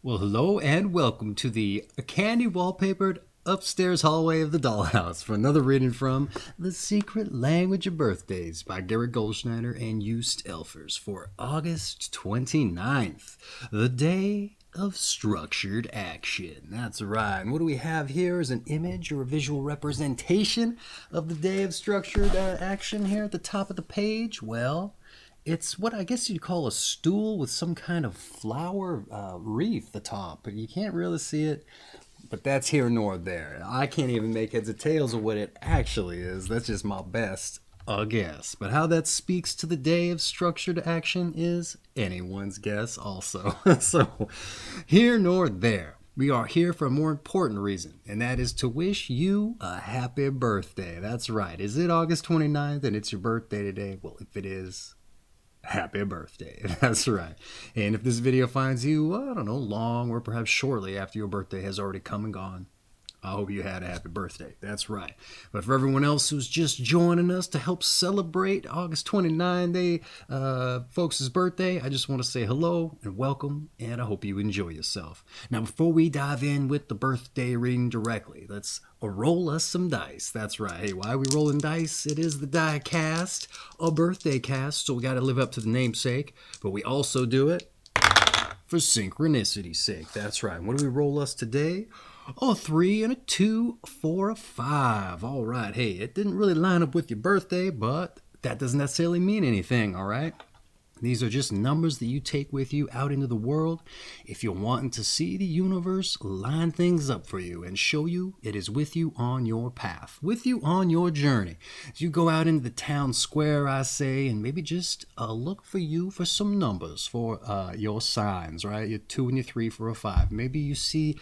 Well, hello and welcome to the candy wallpapered upstairs hallway of the dollhouse for another reading from The Secret Language of Birthdays by Garrett Goldschneider and Joost Elfers for August 29th, the day of structured action. That's right. And what do we have here is an image or a visual representation of the day of structured action here at the top of the page. Well, it's what I guess you'd call a stool with some kind of flower wreath atop, but you can't really see it. But that's here nor there. I can't even make heads or tails of what it actually is. That's just my best guess. But how that speaks to the day of structured action is anyone's guess also. So here nor there. We are here for a more important reason, and that is to wish you a happy birthday. That's right. Is it August 29th and it's your birthday today? Well, if it is, happy birthday. That's right. And if this video finds you, I don't know, long or perhaps shortly after your birthday has already come and gone, I hope you had a happy birthday. That's right. But for everyone else who's just joining us to help celebrate August 29th day, folks' birthday, I just want to say hello and welcome, and I hope you enjoy yourself. Now, before we dive in with the birthday reading directly, let's roll us some dice. That's right. Hey, why are we rolling dice? It is the DykASSt, a birthday cast, so we got to live up to the namesake, but we also do it for synchronicity's sake. That's right. What do we roll us today? Oh, a 3 and a 2 for a 5. All right. Hey, it didn't really line up with your birthday, but that doesn't necessarily mean anything, all right? These are just numbers that you take with you out into the world if you're wanting to see the universe line things up for you and show you it is with you on your path, with you on your journey. As you go out into the town square, I say, and maybe just look for you for some numbers for your signs, right? Your 2 and your 3 for a 5. Maybe you see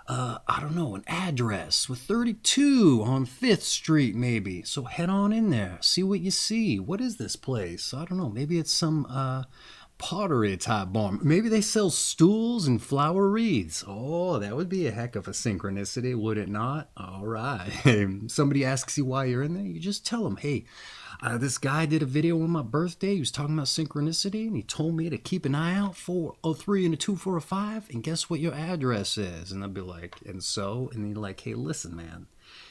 I don't know, an address with 32 on 5th Street maybe. So head on in there, see what you see. What is this place? I don't know, maybe it's some pottery type barn. Maybe they sell stools and flower wreaths. Oh, that would be a heck of a synchronicity, would it not? All right. Somebody asks you why you're in there, you just tell them, hey, this guy did a video on my birthday. He was talking about synchronicity, and he told me to keep an eye out for a 3 and a 2 for a 5, and guess what your address is? And I'd be like, and so? And he'd like, hey, listen, man,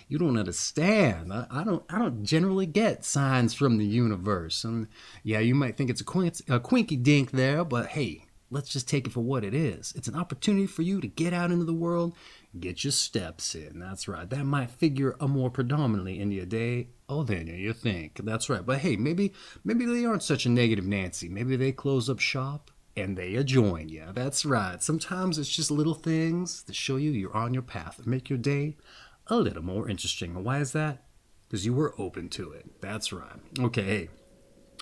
you don't understand. I don't generally get signs from the universe. And yeah, you might think it's a quinky dink there, but hey, let's just take it for what it is. It's an opportunity for you to get out into the world, get your steps in. That's right. That might figure more predominantly in your day than you think. That's right. But hey, maybe they aren't such a negative Nancy. Maybe they close up shop and they join you. That's right. Sometimes it's just little things that show you you're on your path and make your day a little more interesting. And why is that? Because you were open to it. That's right. Okay, hey.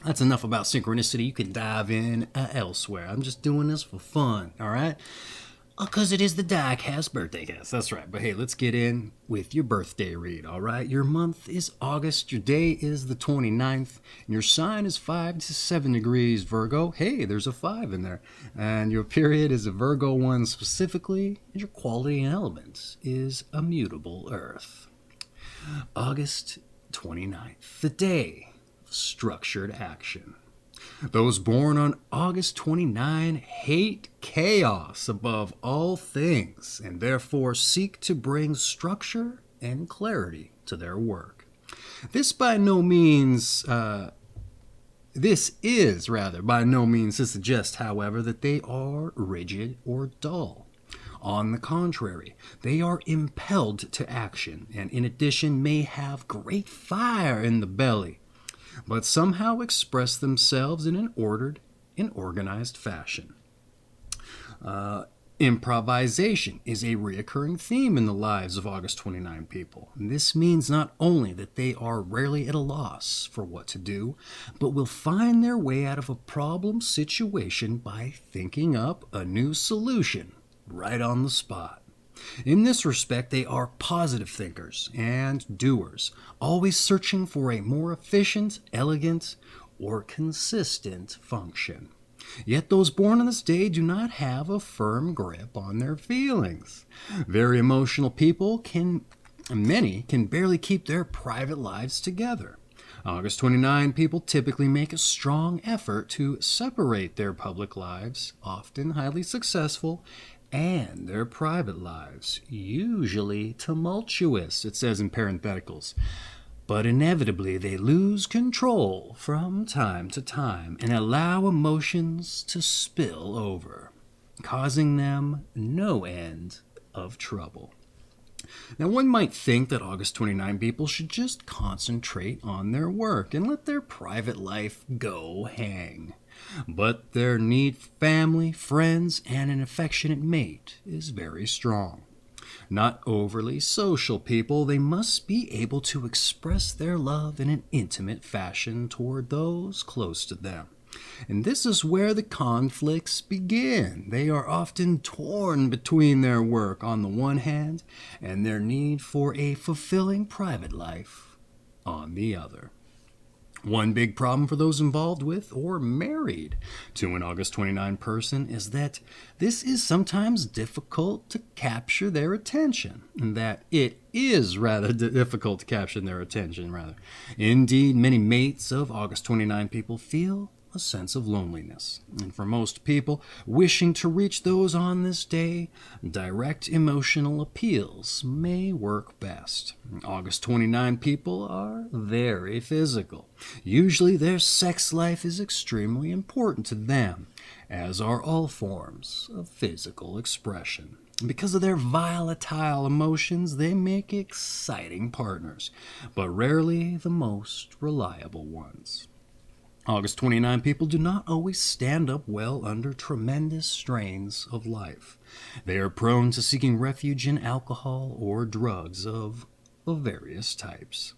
That's enough about synchronicity. You can dive in elsewhere. I'm just doing this for fun, all right? Because it is the DykASSt birthday cast. That's right. But hey, let's get in with your birthday read, all right? Your month is August. Your day is the 29th. And your sign is 5 to 7 degrees, Virgo. Hey, there's a 5 in there. And your period is a Virgo I specifically. And your quality and element is a mutable earth. August 29th, the day of structured action. Those born on August 29 hate chaos above all things and therefore seek to bring structure and clarity to their work. This is by no means to suggest, however, that they are rigid or dull. On the contrary, they are impelled to action and in addition may have great fire in the belly, but somehow express themselves in an ordered and organized fashion. Improvisation is a reoccurring theme in the lives of August 29 people. And this means not only that they are rarely at a loss for what to do, but will find their way out of a problem situation by thinking up a new solution right on the spot. In this respect, they are positive thinkers and doers, always searching for a more efficient, elegant, or consistent function. Yet those born on this day do not have a firm grip on their feelings. Very emotional people many can barely keep their private lives together. August 29 people typically make a strong effort to separate their public lives, often highly successful, and their private lives, usually tumultuous, it says in parentheticals. But inevitably they lose control from time to time and allow emotions to spill over, causing them no end of trouble. Now, one might think that August 29 people should just concentrate on their work and let their private life go hang. But their need for family, friends, and an affectionate mate is very strong. Not overly social people, they must be able to express their love in an intimate fashion toward those close to them. And this is where the conflicts begin. They are often torn between their work on the one hand and their need for a fulfilling private life on the other. One big problem for those involved with or married to an August 29 person is that this is sometimes difficult to capture their attention, and that it is rather difficult to capture their attention, rather. Indeed, many mates of August 29 people feel a sense of loneliness. And for most people wishing to reach those on this day, direct emotional appeals may work best. August 29 people are very physical. Usually their sex life is extremely important to them, as are all forms of physical expression. Because of their volatile emotions, they make exciting partners, but rarely the most reliable ones. August 29 people do not always stand up well under tremendous strains of life. They are prone to seeking refuge in alcohol or drugs of various types.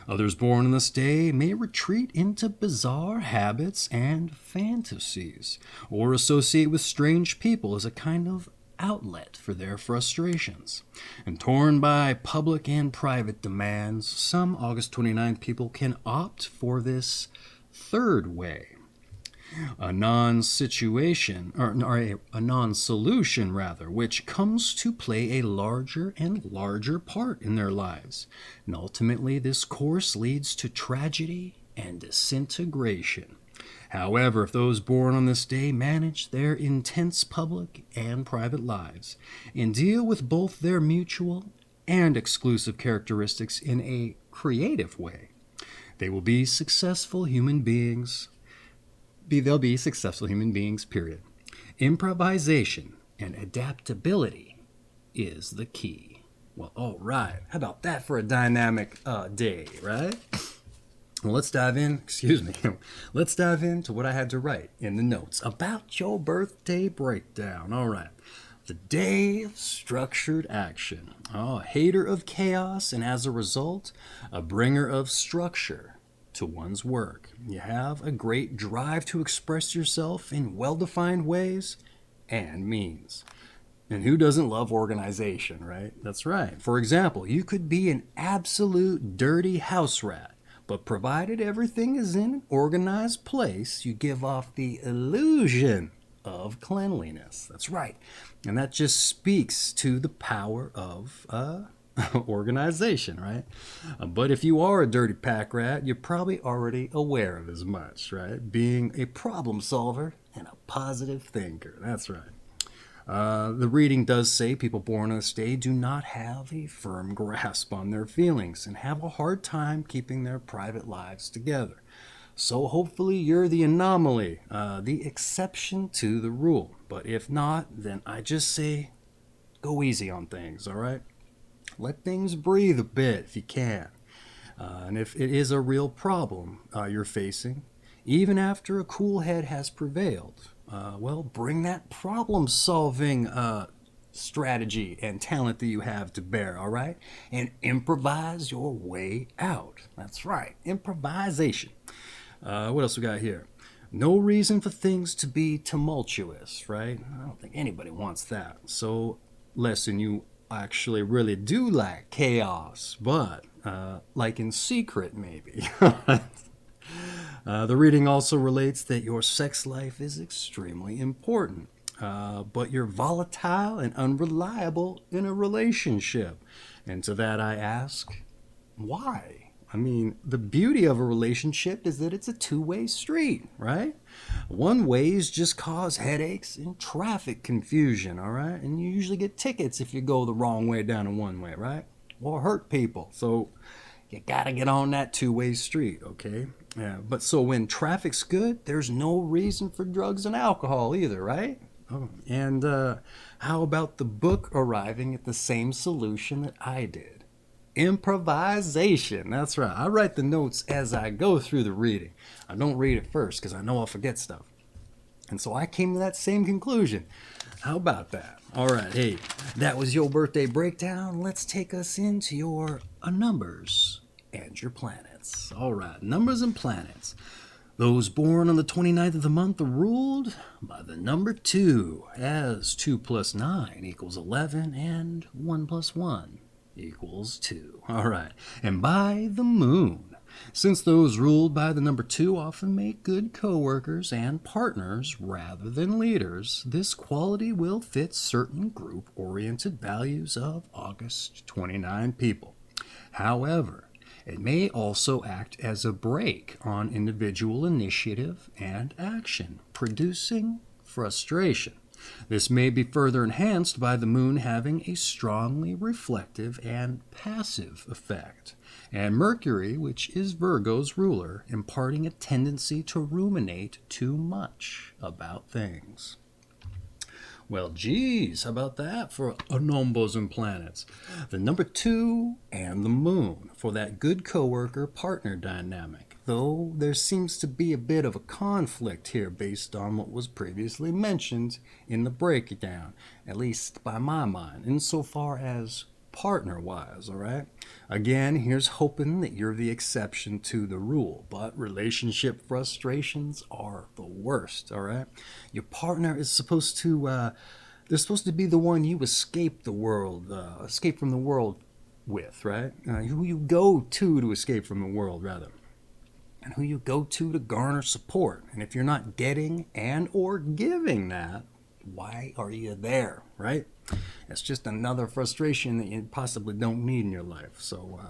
Others born on this day may retreat into bizarre habits and fantasies, or associate with strange people as a kind of outlet for their frustrations. And torn by public and private demands, some August 29 people can opt for this third way, a non-solution, which comes to play a larger and larger part in their lives. And ultimately, this course leads to tragedy and disintegration. However, if those born on this day manage their intense public and private lives and deal with both their mutual and exclusive characteristics in a creative way, they will be successful human beings. They'll be successful human beings, period. Improvisation and adaptability is the key. Well, all right. How about that for a dynamic day, right? Well, let's dive into what I had to write in the notes about your birthday breakdown. All right. The day of structured action. Oh, a hater of chaos, and as a result, a bringer of structure to one's work. You have a great drive to express yourself in well-defined ways and means. And who doesn't love organization, right? That's right. For example, you could be an absolute dirty house rat, but provided everything is in an organized place, you give off the illusion of cleanliness. That's right. And that just speaks to the power of organization, right? But if you are a dirty pack rat, you're probably already aware of as much, right? Being a problem solver and a positive thinker. That's right. The reading does say people born on this day do not have a firm grasp on their feelings and have a hard time keeping their private lives together. So hopefully you're the anomaly, the exception to the rule. But if not, then I just say go easy on things, all right? Let things breathe a bit if you can. And if it is a real problem you're facing, even after a cool head has prevailed, well, bring that problem-solving strategy and talent that you have to bear, all right? And improvise your way out. That's right, improvisation. What else we got here? No reason for things to be tumultuous, right? I don't think anybody wants that. So, lesson, you actually really do like chaos, but like in secret, maybe. The reading also relates that your sex life is extremely important, but you're volatile and unreliable in a relationship. And to that I ask, why? I mean, the beauty of a relationship is that it's a two-way street, right? One ways just cause headaches and traffic confusion, all right? And you usually get tickets if you go the wrong way down a one-way, right? Or hurt people. So you gotta get on that two-way street, okay? Yeah, but so when traffic's good, there's no reason for drugs and alcohol either, right? Oh, and how about the book arriving at the same solution that I did? Improvisation. That's right. I write the notes as I go through the reading. I don't read it first because I know I'll forget stuff. And so I came to that same conclusion. How about that? All right. Hey, that was your birthday breakdown. Let's take us into your numbers and your planets. All right. Numbers and planets. Those born on the 29th of the month are ruled by the number 2, as 2 plus 9 equals 11, and 1 plus 1 equals 2. All right. And by the moon, since those ruled by the number 2 often make good co-workers and partners rather than leaders, this quality will fit certain group-oriented values of August 29 people. However, it may also act as a brake on individual initiative and action, producing frustration. This may be further enhanced by the moon having a strongly reflective and passive effect, and Mercury, which is Virgo's ruler, imparting a tendency to ruminate too much about things. Well, geez, how about that for numbers and planets? The number 2 and the moon for that good coworker partner dynamic, though there seems to be a bit of a conflict here based on what was previously mentioned in the breakdown, at least by my mind, insofar as partner-wise, all right? Again, here's hoping that you're the exception to the rule, but relationship frustrations are the worst, all right? Your partner is supposed to, they're supposed to be the one you escape from the world with, right? Who you go to escape from the world, rather. And who you go to garner support. And if you're not getting and or giving that, why are you there, right? It's just another frustration that you possibly don't need in your life. So,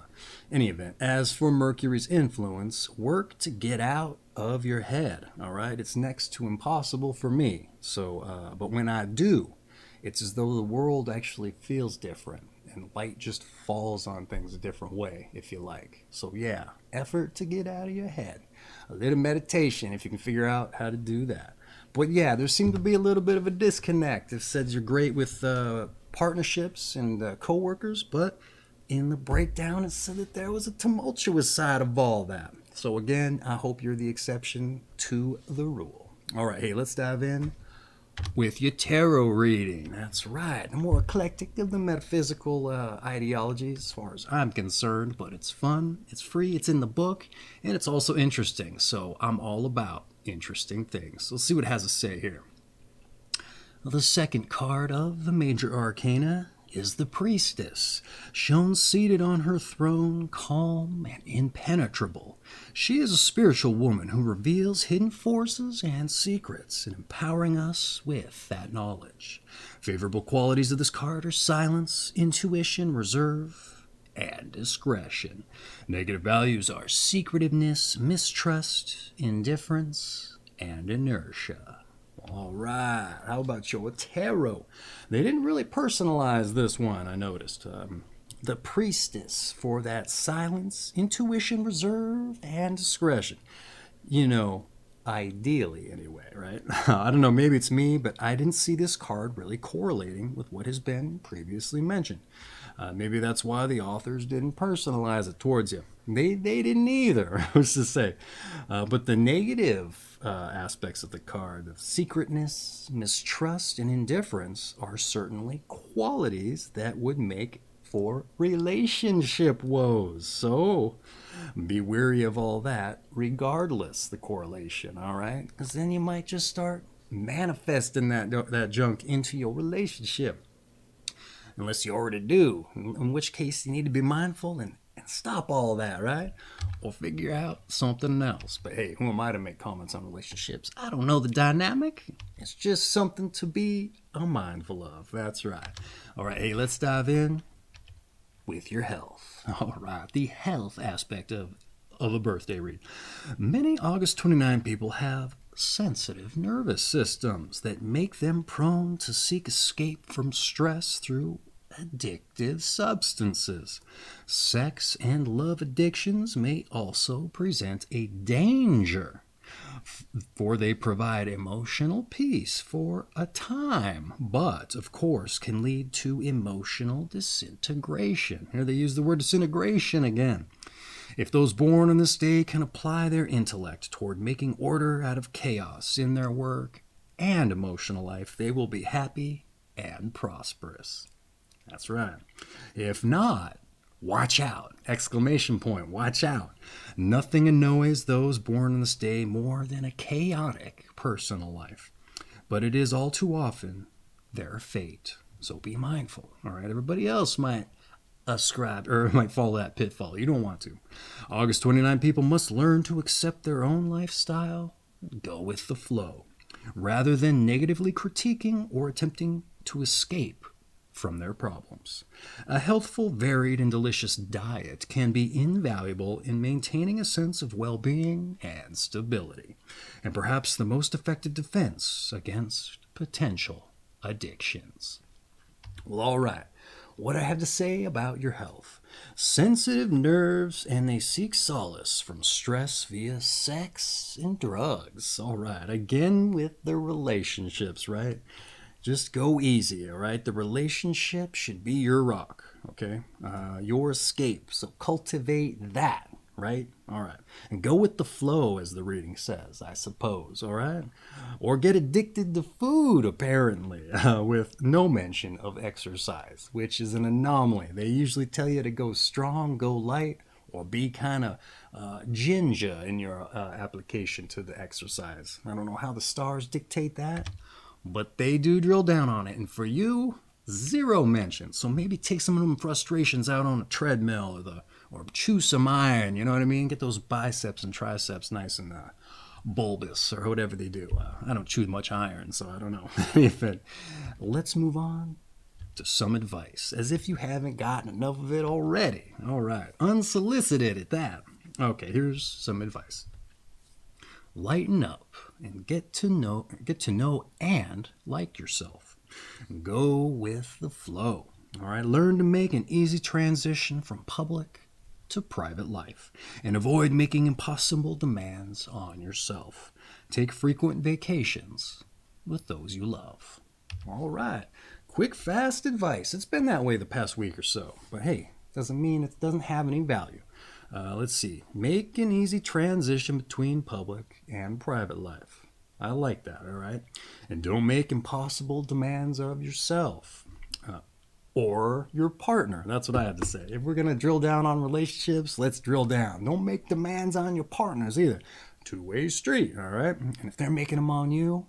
any event, as for Mercury's influence, work to get out of your head, all right? It's next to impossible for me. So, but when I do, it's as though the world actually feels different and light just falls on things a different way, if you like. So, yeah, effort to get out of your head. A little meditation if you can figure out how to do that. But yeah, there seemed to be a little bit of a disconnect. It says you're great with partnerships and co-workers, but in the breakdown it said that there was a tumultuous side of all that. So again, I hope you're the exception to the rule. All right, hey, let's dive in with your tarot reading. That's right, the more eclectic of the metaphysical ideologies as far as I'm concerned, but it's fun, it's free, it's in the book, and it's also interesting. So I'm all about interesting things. Let's see what it has to say here. The second card of the major arcana is the Priestess, shown seated on her throne, calm and impenetrable. She is a spiritual woman who reveals hidden forces and secrets, and empowering us with that knowledge. Favorable qualities of this card are silence, intuition, reserve, and discretion. Negative values are secretiveness, mistrust, indifference, and inertia. All right, how about your tarot? They didn't really personalize this one, I noticed. The Priestess for that silence, intuition, reserve, and discretion. You know, ideally anyway, right? I don't know, maybe it's me, but I didn't see this card really correlating with what has been previously mentioned. Maybe that's why the authors didn't personalize it towards you. They didn't either, I was to say. But the negative aspects of the card, of secretness, mistrust, and indifference, are certainly qualities that would make for relationship woes. So be wary of all that, regardless the correlation, all right? Because then you might just start manifesting that junk into your relationship. Unless you already do, in which case you need to be mindful and stop all that, right? Or figure out something else. But hey, who am I to make comments on relationships? I don't know the dynamic. It's just something to be mindful of. That's right. All right, hey, let's dive in with your health. All right, the health aspect of a birthday read. Many August 29 people have sensitive nervous systems that make them prone to seek escape from stress through addictive substances. Sex and love addictions may also present a danger, for they provide emotional peace for a time, but of course can lead to emotional disintegration. Here they use the word disintegration again. If those born on this day can apply their intellect toward making order out of chaos in their work and emotional life, they will be happy and prosperous. That's right. If not, watch out! Exclamation point, watch out. Nothing annoys those born on this day more than a chaotic personal life. But it is all too often their fate. So be mindful. All right, everybody else might ascribe or might fall that pitfall. You don't want to. August 29 people must learn to accept their own lifestyle, go with the flow, rather than negatively critiquing or attempting to escape from their problems. A healthful, varied, and delicious diet can be invaluable in maintaining a sense of well-being and stability, and perhaps the most effective defense against potential addictions. Well, all right. What I have to say about your health. Sensitive nerves, and they seek solace from stress via sex and drugs. All right, again with the relationships, right? Just go easy, all right? The relationship should be your rock, okay? Your escape. So cultivate that, right? All right. And go with the flow, as the reading says, I suppose, all right? Or get addicted to food, apparently, with no mention of exercise, which is an anomaly. They usually tell you to go strong, go light, or be kind of ginger in your application to the exercise. I don't know how the stars dictate that, but they do drill down on it. And for you, zero mention. So maybe take some of them frustrations out on a treadmill or chew some iron, you know what I mean? Get those biceps and triceps nice and bulbous or whatever they do. I don't chew much iron, so I don't know. Let's move on to some advice, as if you haven't gotten enough of it already. All right, unsolicited at that. Okay, here's some advice. Lighten up and get to know and like yourself. Go with the flow. All right, learn to make an easy transition from public to private life and avoid making impossible demands on yourself. Take frequent vacations with those you love. All right, quick, fast advice. It's been that way the past week or so, but hey, doesn't mean it doesn't have any value. Let's see. Make an easy transition between public and private life. I like that, all right? And don't make impossible demands of yourself or your partner. That's what I have to say. If we're going to drill down on relationships, let's drill down. Don't make demands on your partners either. Two-way street, all right? And if they're making them on you,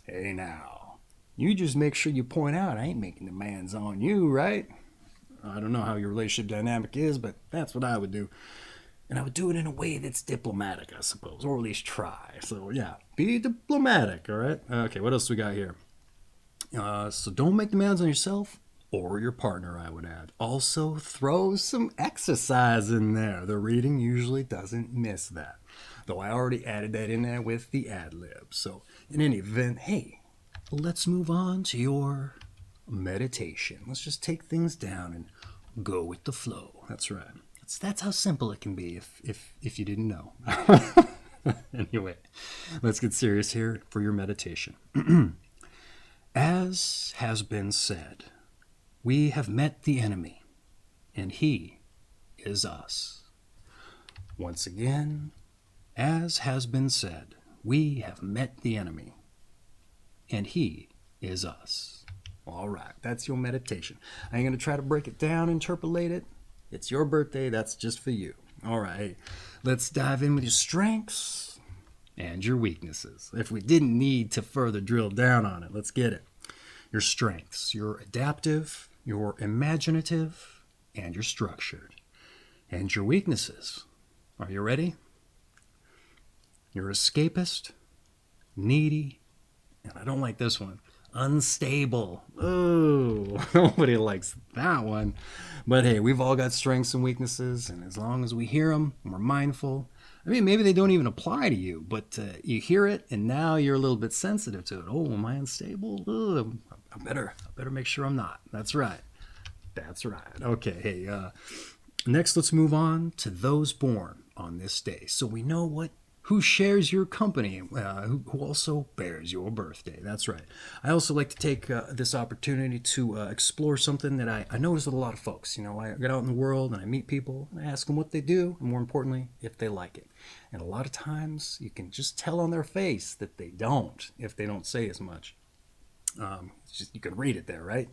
hey now, you just make sure you point out, I ain't making demands on you, right? I don't know how your relationship dynamic is, but that's what I would do. And I would do it in a way that's diplomatic, I suppose, or at least try. So, yeah, be diplomatic, all right? Okay, what else we got here? So don't make demands on yourself or your partner, I would add. Also, throw some exercise in there. The reading usually doesn't miss that, though I already added that in there with the ad-lib. So, in any event, hey, let's move on to your meditation. Let's just take things down and go with the flow. That's right. That's how simple it can be if you didn't know. Anyway, let's get serious here for your meditation. As has been said, we have met the enemy, and he is us. Once again, as has been said, we have met the enemy, and he is us. All right, that's your meditation. I ain't going to try to break it down, interpolate it. It's your birthday. That's just for you. All right, let's dive in with your strengths and your weaknesses. If we didn't need to further drill down on it, let's get it. Your strengths. You're adaptive, you're imaginative, and you're structured. And your weaknesses. Are you ready? You're escapist, needy, and I don't like this one, Unstable. Oh, nobody likes that one. But hey, we've all got strengths and weaknesses, and as long as we hear them and we're mindful, I mean, maybe they don't even apply to you, but you hear it, and now you're a little bit sensitive to it. Oh, am I unstable? Ugh, I better make sure I'm not. That's right. That's right. Okay. Hey, next, let's move on to those born on this day, so we know who shares your company, who also bears your birthday. That's right. I also like to take this opportunity to explore something that I notice with a lot of folks. You know, I get out in the world and I meet people and I ask them what they do, and more importantly, if they like it. And a lot of times you can just tell on their face that they don't, if they don't say as much. You can read it there, right?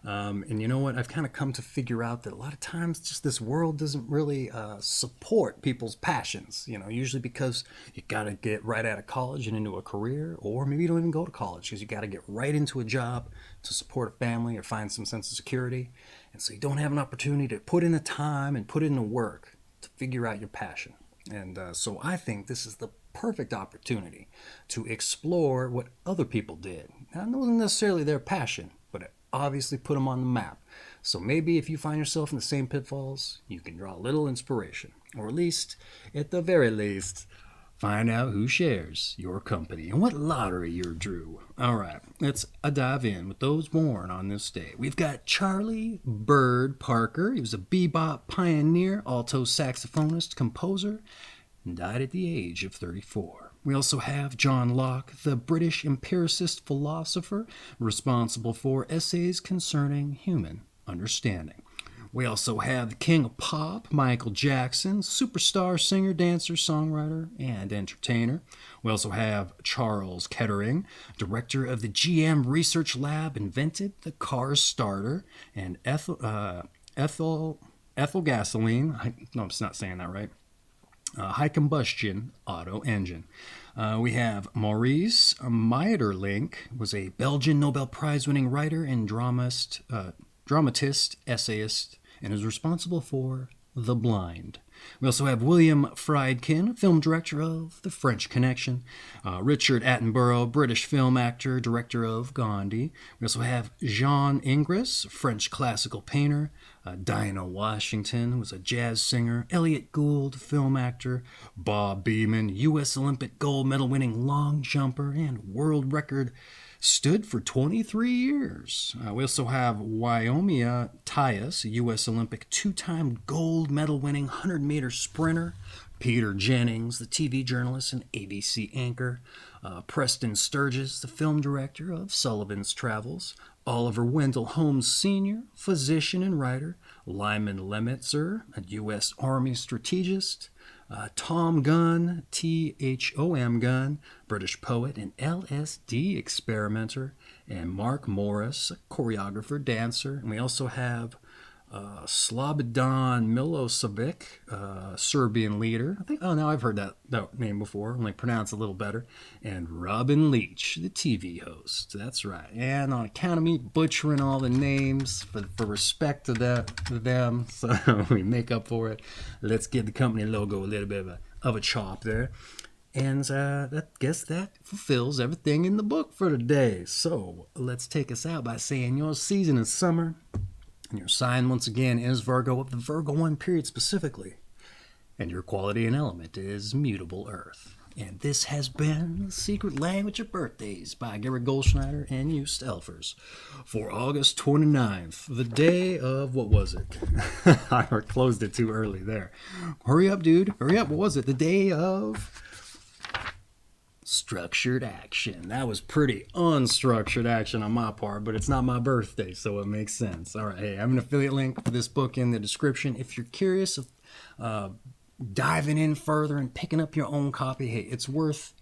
And you know what? I've kind of come to figure out that a lot of times just this world doesn't really support people's passions, you know, usually because you got to get right out of college and into a career, or maybe you don't even go to college because you got to get right into a job to support a family or find some sense of security. And so you don't have an opportunity to put in the time and put in the work to figure out your passion. And so I think this is the perfect opportunity to explore what other people did. Now, it wasn't necessarily their passion, but it obviously put them on the map. So maybe if you find yourself in the same pitfalls, you can draw a little inspiration, or at the very least, find out who shares your company and what lottery you drew. All right, let's dive in with those born on this day. We've got Charlie Bird Parker. He was a bebop pioneer, alto saxophonist, composer, and died at the age of 34. We also have John Locke, the British empiricist philosopher responsible for essays concerning human understanding. We also have the king of pop, Michael Jackson, superstar singer, dancer, songwriter, and entertainer. We also have Charles Kettering, director of the GM Research Lab, invented the car starter, and ethyl gasoline. No, I'm not saying that right. High combustion auto engine. We have Maurice Maeterlinck, was a Belgian Nobel Prize winning writer and dramatist, essayist, and is responsible for The Blind. We also have William Friedkin, film director of The French Connection. Richard Attenborough, British film actor, director of Gandhi. We also have Jean Ingres, French classical painter. Dinah Washington was a jazz singer. Elliot Gould, film actor. Bob Beamon, U.S. Olympic gold medal winning long jumper and world record stood for 23 years. We also have Wyomia Tyus, a U.S. Olympic two-time gold medal winning 100-meter sprinter. Peter Jennings, the TV journalist and ABC anchor. Preston Sturges, the film director of Sullivan's Travels. Oliver Wendell Holmes Sr., physician and writer. Lyman Lemitzer, a U.S. Army strategist. Tom Gunn, Thom Gunn, British poet and LSD experimenter, and Mark Morris, a choreographer, dancer. And we also have Slobodan Milosevic, Serbian leader. Now I've heard that name before, only pronounce it a little better. And Robin Leach, the TV host. That's right. And on account of me butchering all the names for respect to them, so we make up for it. Let's give the company logo a little bit of a chop there. And I guess that fulfills everything in the book for today. So let's take us out by saying your season is summer. And your sign, once again, is Virgo, of the Virgo I period specifically. And your quality and element is mutable earth. And this has been The Secret Language of Birthdays by Garrett Goldschneider and Just Elfers for August 29th, the day of, what was it? I closed it too early there. Hurry up, dude. Hurry up. What was it? The day of structured action. That was pretty unstructured action on my part, but it's not my birthday, so it makes sense. All right, hey, I have an affiliate link for this book in the description. If you're curious of diving in further and picking up your own copy, hey, it's worth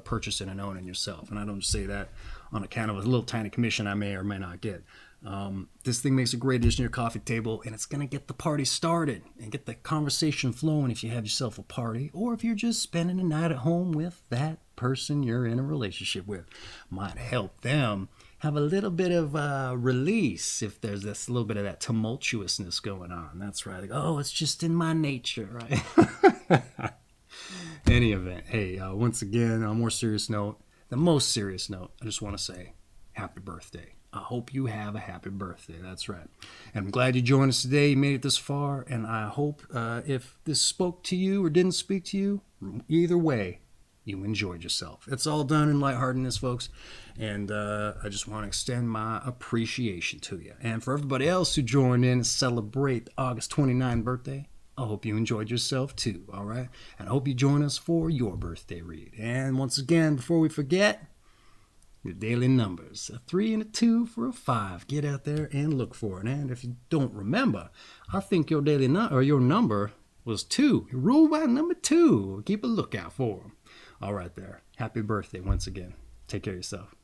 purchasing and owning yourself. And I don't say that on account of a little tiny commission I may or may not get. This thing makes a great addition to your coffee table, and it's going to get the party started and get the conversation flowing if you have yourself a party, or if you're just spending a night at home with that person you're in a relationship with. Might help them have a little bit of release if there's this little bit of that tumultuousness going on. That's right. Like, oh, it's just in my nature, right? Any event, hey, once again, on a more serious note, the most serious note, I just want to say, happy birthday. I hope you have a happy birthday. That's right. And I'm glad you joined us today. You made it this far. And I hope if this spoke to you or didn't speak to you, either way, you enjoyed yourself. It's all done in lightheartedness, folks. And I just want to extend my appreciation to you. And for everybody else who joined in and celebrate August 29th birthday, I hope you enjoyed yourself too, all right? And I hope you join us for your birthday read. And once again, before we forget, your daily numbers, a 3 and a 2 for a 5. Get out there and look for it. And if you don't remember, I think your daily your number was 2. You ruled by number 2. Keep a lookout for them. All right there. Happy birthday once again. Take care of yourself.